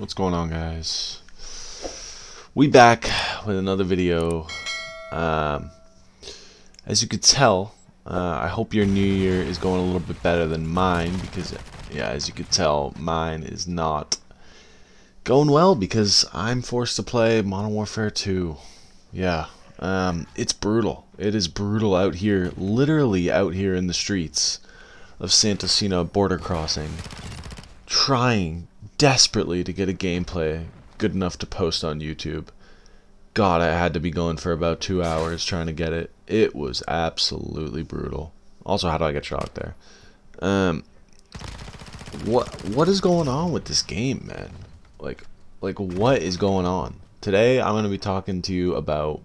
What's going on, guys? We back with another video. Um, as you could tell, I hope your new year is going a little bit better than mine, because yeah, as you could tell, mine is not going well because I'm forced to play Modern Warfare 2. Yeah, it's brutal. It is brutal out here, literally out here in the streets of Santa Cena border crossing, trying desperately to get a gameplay good enough to post on YouTube. God, I had to be going for about 2 hours trying to get it. It was absolutely brutal. Also, how do I get shot there? Um, what is going on with this game, man? Like what is going on? Today, I'm going to be talking to you about.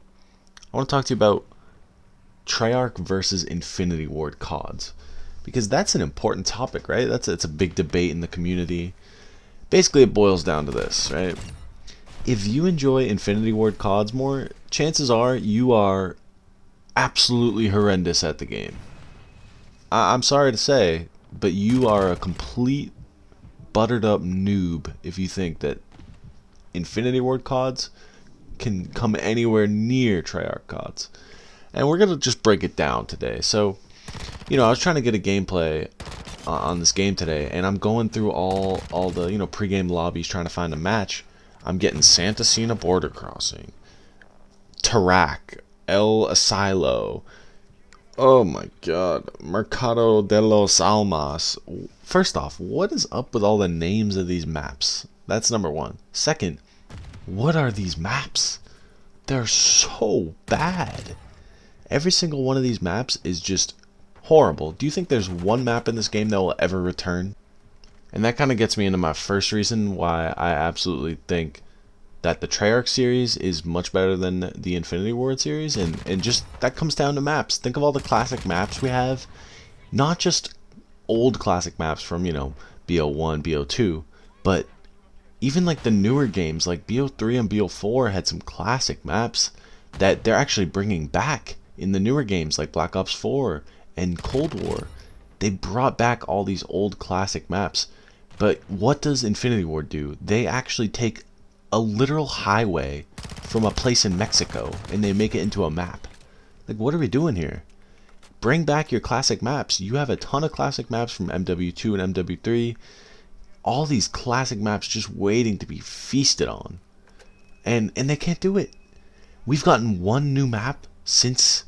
I want to talk to you about Treyarch versus Infinity Ward CODs, because that's an important topic, right? It's a big debate in the community. Basically, it boils down to this, right? If you enjoy Infinity Ward CODs more, chances are you are absolutely horrendous at the game. I'm sorry to say, but you are a complete buttered up noob if you think that Infinity Ward CODs can come anywhere near Treyarch CODs. And we're going to just break it down today. So, I was trying to get a gameplay on this game today, and I'm going through all the pre-game lobbies trying to find a match. I'm getting Santa Cena border crossing, Tarak, El Asilo. Oh my God, Mercado de los Almas. First off, what is up with all the names of these maps? That's number one. Second, what are these maps? They're so bad. Every single one of these maps is just horrible. Do you think there's one map in this game that will ever return? And that kind of gets me into my first reason why I absolutely think that the Treyarch series is much better than the Infinity Ward series, and just that comes down to maps. Think of all the classic maps we have, not just old classic maps from, BO1, BO2, but even like the newer games like BO3 and BO4 had some classic maps that they're actually bringing back in the newer games like Black Ops 4 and Cold War. They brought back all these old classic maps. But what does Infinity Ward do? They actually take a literal highway from a place in Mexico and they make it into a map. Like, what are we doing here? Bring back your classic maps. You have a ton of classic maps from MW2 and MW3. All these classic maps just waiting to be feasted on. And they can't do it. We've gotten one new map since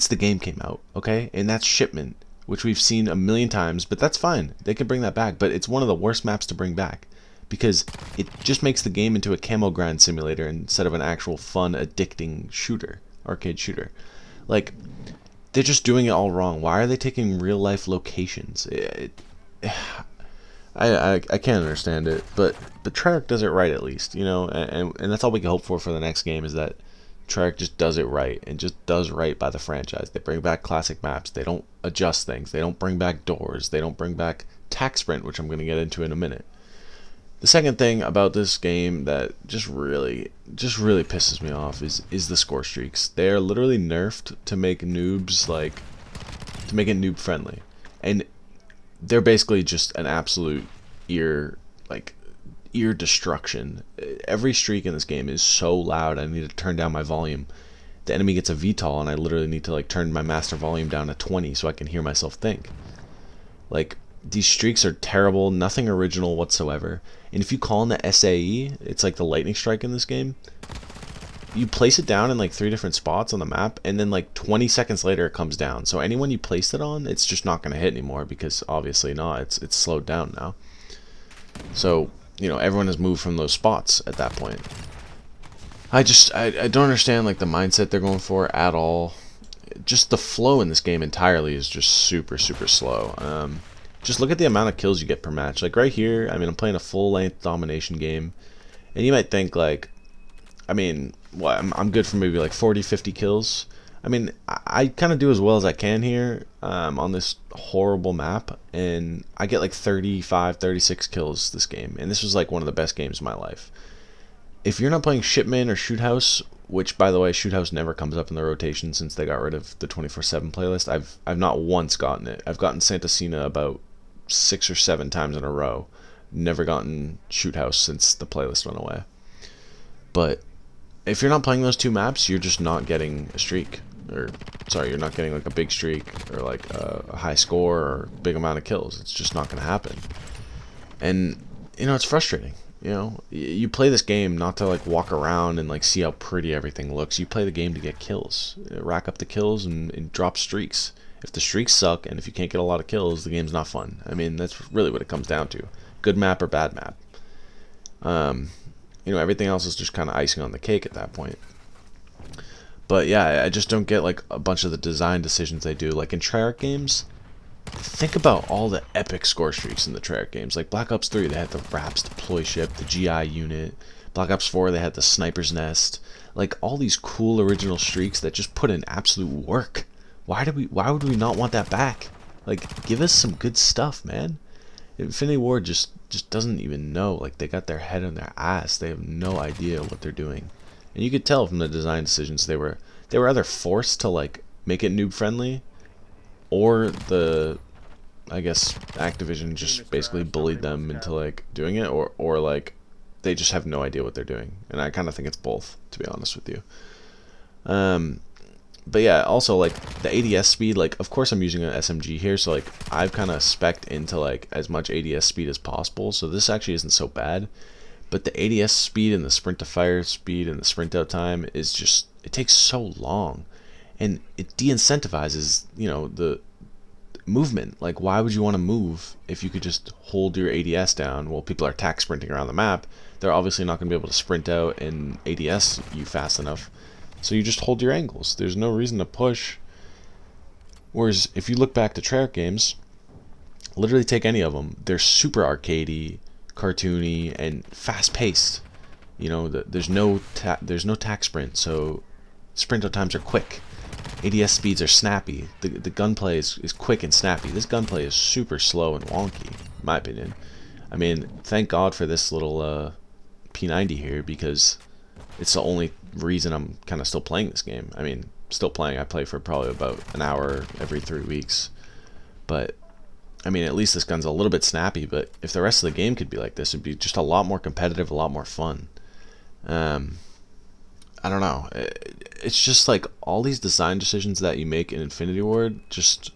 the game came out, okay? And that's Shipment, which we've seen a million times, but that's fine. They can bring that back, but it's one of the worst maps to bring back because it just makes the game into a camo grind simulator instead of an actual fun, addicting shooter, arcade shooter. Like, they're just doing it all wrong. Why are they taking real life locations? I can't understand it, but Treyarch does it right at least, and that's all we can hope for the next game is that Treyarch just does it right and just does right by the franchise. They bring back classic maps. They don't adjust things. They don't bring back doors. They don't bring back tac sprint, which I'm going to get into in a minute. The second thing about this game that just really pisses me off is the score streaks. They are literally nerfed to make noobs to make it noob friendly, and they're basically just an absolute ear destruction. Every streak in this game is so loud I need to turn down my volume. The enemy gets a VTOL and I literally need to turn my master volume down to 20 so I can hear myself think. These streaks are terrible, nothing original whatsoever. And if you call in the SAE, it's like the lightning strike in this game, you place it down in 3 different spots on the map, and then 20 seconds later it comes down. So anyone you placed it on, it's just not going to hit anymore because obviously not. It's slowed down now. So everyone has moved from those spots at that point. I don't understand the mindset they're going for at all. Just the flow in this game entirely is just super slow. Just look at the amount of kills you get per match. Right here, I'm playing a full length domination game, and you might think I'm good for maybe 40-50 kills. I kind of do as well as I can here on this horrible map, and I get 35-36 kills this game, and this was one of the best games of my life. If you're not playing Shipment or Shoot House, which by the way, Shoot House never comes up in the rotation since they got rid of the 24/7 playlist, I've not once gotten it. I've gotten Santa Cena about 6 or 7 times in a row, never gotten Shoot House since the playlist went away. But if you're not playing those two maps, you're just not getting a streak. Or, sorry, you're not getting like a big streak or like a high score or big amount of kills. It's just not going to happen. And, you know, it's frustrating. You know, you play this game not to like walk around and like see how pretty everything looks. You play the game to get kills, rack up the kills and drop streaks. If the streaks suck and if you can't get a lot of kills, the game's not fun. I mean, that's really what it comes down to. Good map or bad map. You know, everything else is just kind of icing on the cake at that point. But yeah, I just don't get like a bunch of the design decisions they do. Like in Treyarch games, think about all the epic score streaks in the Treyarch games. Like Black Ops 3, they had the RAPS deploy ship, the GI unit. Black Ops 4, they had the sniper's nest. Like all these cool original streaks that just put in absolute work. Why would we not want that back? Like, give us some good stuff, man. Infinity Ward just doesn't even know. Like, they got their head in their ass. They have no idea what they're doing. And you could tell from the design decisions they were either forced to like make it noob friendly, or I guess Activision just basically bullied them into like doing it, or like they just have no idea what they're doing. And I kind of think it's both, to be honest with you. But yeah, also like the ADS speed, like of course I'm using an SMG here, so like I've kind of spec'd into like as much ADS speed as possible, so this actually isn't so bad. But the ADS speed and the sprint to fire speed and the sprint out time is just, it takes so long, and it de-incentivizes, you know, the movement. Like, why would you want to move if you could just hold your ADS down while people are attack sprinting around the map? They're obviously not going to be able to sprint out and ADS you fast enough, so you just hold your angles. There's no reason to push. Whereas if you look back to Treyarch games, literally take any of them, they're super arcadey, cartoony, and fast-paced. You know, there's no tack sprint, so sprint out times are quick. ADS speeds are snappy. The gunplay is quick and snappy. This gunplay is super slow and wonky, in my opinion. I mean, thank God for this little P90 here, because it's the only reason I'm kind of still playing this game. I mean, still playing. I play for probably about an hour every 3 weeks. But I mean, at least this gun's a little bit snappy, but if the rest of the game could be like this, it'd be just a lot more competitive, a lot more fun. I don't know. It's just like all these design decisions that you make in Infinity Ward, just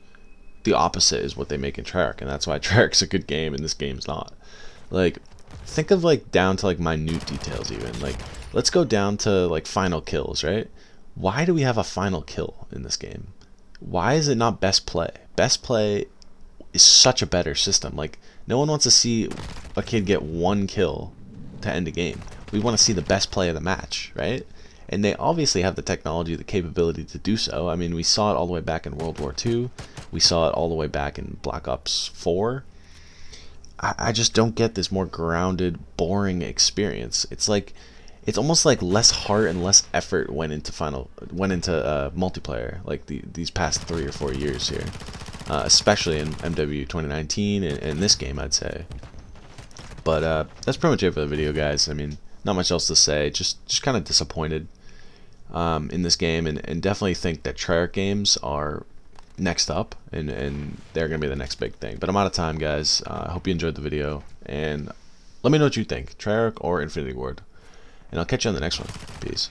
the opposite is what they make in Treyarch, and that's why Treyarch's a good game and this game's not. Like, think of like down to like minute details even. Like, let's go down to like final kills, right? Why do we have a final kill in this game? Why is it not best play? Best play is such a better system. Like, no one wants to see a kid get 1 kill to end a game. We want to see the best play of the match, right? And they obviously have the technology, the capability to do so. I mean, we saw it all the way back in World War II. We saw it all the way back in Black Ops 4. I just don't get this more grounded, boring experience. It's like, it's almost like less heart and less effort went into multiplayer, like these past 3 or 4 years here. Especially in MW 2019 and this game, I'd say. But that's pretty much it for the video, guys. I mean, not much else to say. Just kind of disappointed in this game, and definitely think that Treyarch games are next up, and they're gonna be the next big thing. But I'm out of time, guys. I hope you enjoyed the video, and let me know what you think, Treyarch or Infinity Ward, and I'll catch you on the next one. Peace.